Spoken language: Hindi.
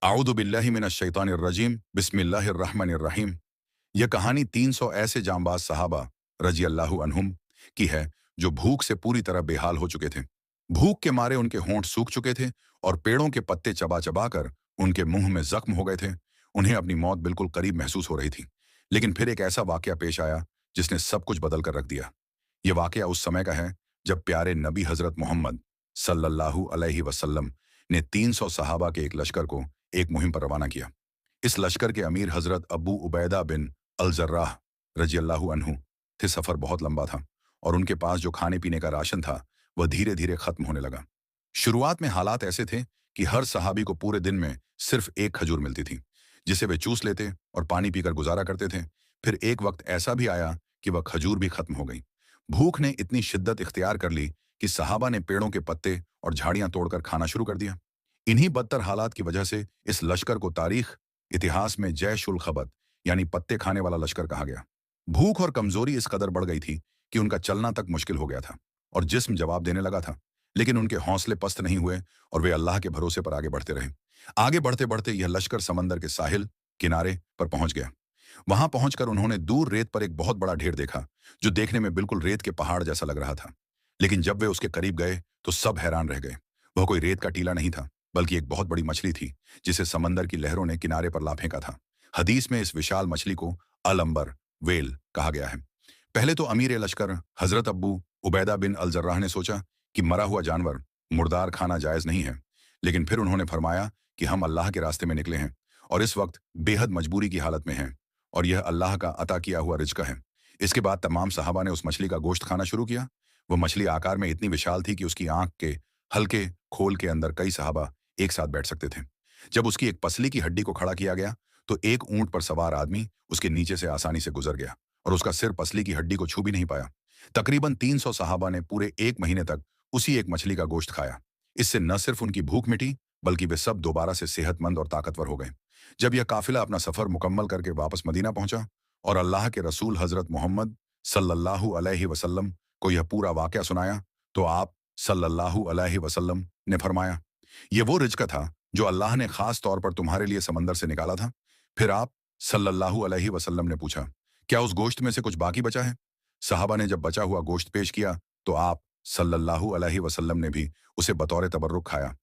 आऊदु बिल्लाहि मिनश शैतानिर रजीम बिस्मिल्लाहिर रहमानिर रहीम। यह कहानी 300 ऐसे जांबाज सहाबा रजी अल्लाहु अन्हुम की है जो भूख से पूरी तरह बेहाल हो चुके थे। भूख के मारे उनके होंठ सूख चुके थे और पेड़ों के पत्ते चबा चबा कर उनके मुंह में जख्म हो गए थे। उन्हें अपनी मौत बिल्कुल करीब महसूस हो रही थी। लेकिन फिर एक ऐसा वाकया पेश आया जिसने सब कुछ बदल कर रख दिया। यह वाकया उस समय का है जब प्यारे नबी हजरत मोहम्मद सल्लल्लाहु अलैहि वसल्लम ने 300 सहाबा के एक लश्कर को एक मुहिम पर रवाना किया। इस लश्कर के अमीर हजरत अबू उबैदा बिन अल जर्राह रजी अल्लाहु अन्हु थे। सफर बहुत लंबा था और उनके पास जो खाने पीने का राशन था वह धीरे धीरे खत्म होने लगा। शुरुआत में हालात ऐसे थे कि हर सहाबी को पूरे दिन में सिर्फ एक खजूर मिलती थी जिसे वे चूस लेते और पानी पीकर गुजारा करते थे। फिर एक वक्त ऐसा भी आया कि वह खजूर भी खत्म हो गई। भूख ने इतनी शिद्दत इख्तियार कर ली कि सहाबा ने पेड़ों के पत्ते और झाड़ियां तोड़कर खाना शुरू कर दिया। इन्हीं बदतर हालात की वजह से इस लश्कर को तारीख इतिहास में जैश उल खबत यानी पत्ते खाने वाला लश्कर कहा गया। भूख और कमजोरी इस कदर बढ़ गई थी कि उनका चलना तक मुश्किल हो गया था और जिस्म जवाब देने लगा था। लेकिन उनके हौसले पस्त नहीं हुए और वे अल्लाह के भरोसे पर आगे बढ़ते रहे। आगे बढ़ते बढ़ते यह लश्कर समंदर के साहिल किनारे पर पहुंच गया। वहां पहुंचकर उन्होंने दूर रेत पर एक बहुत बड़ा ढेर देखा जो देखने में बिल्कुल रेत के पहाड़ जैसा लग रहा था। लेकिन जब वे उसके करीब गए तो सब हैरान रह गए। वह कोई रेत का टीला नहीं था बल्कि एक बहुत बड़ी मछली थी जिसे समंदर की लहरों ने किनारे पर ला फेंका था। हदीस में इस विशाल मछली को अल अंबर वेल कहा गया है। पहले तो अमीर लश्कर हजरत अब्बू उबैदा बिन अल जर्राह ने सोचा कि मरा हुआ जानवर मुर्दार खाना जायज नहीं है। लेकिन फिर उन्होंने फरमाया कि हम अल्लाह के रास्ते में निकले हैं और इस वक्त बेहद मजबूरी की हालत में हैं और यह अल्लाह का अता किया हुआ रिज्क है। इसके बाद तमाम सहाबा ने उस मछली का गोश्त खाना शुरू किया। वह मछली आकार में इतनी विशाल थी कि उसकी आंख के हल्के खोल के अंदर कई सहाबा एक साथ बैठ सकते थे। जब उसकी एक पसली की हड्डी को खड़ा किया गया तो एक ऊंट पर सवार आदमी उसके नीचे से आसानी से गुजर गया और उसका सिर पसली की हड्डी को छू भी नहीं पाया। तकरीबन 300 सहाबा ने पूरे एक महीने तक उसी एक मछली का गोश्त खाया। इससे न सिर्फ उनकी भूख मिटी बल्कि वे सब दोबारा से सेहतमंद और ताकतवर हो गए। जब यह काफिला अपना सफर मुकम्मल करके वापस मदीना पहुंचा और अल्लाह के रसूल हजरत मोहम्मद सल्लल्लाहु अलैहि वसल्लम को यह पूरा वाकया सुनाया तो आप सल्लल्लाहु अलैहि वसल्लम ने फरमाया, ये वो रिज्क था जो अल्लाह ने खास तौर पर तुम्हारे लिए समंदर से निकाला था। फिर आप सल्लल्लाहु अलैहि वसल्लम ने पूछा, क्या उस गोश्त में से कुछ बाकी बचा है? सहाबा ने जब बचा हुआ गोश्त पेश किया तो आप सल्लल्लाहु अलैहि वसल्लम ने भी उसे बतौर तबर्रुक खाया।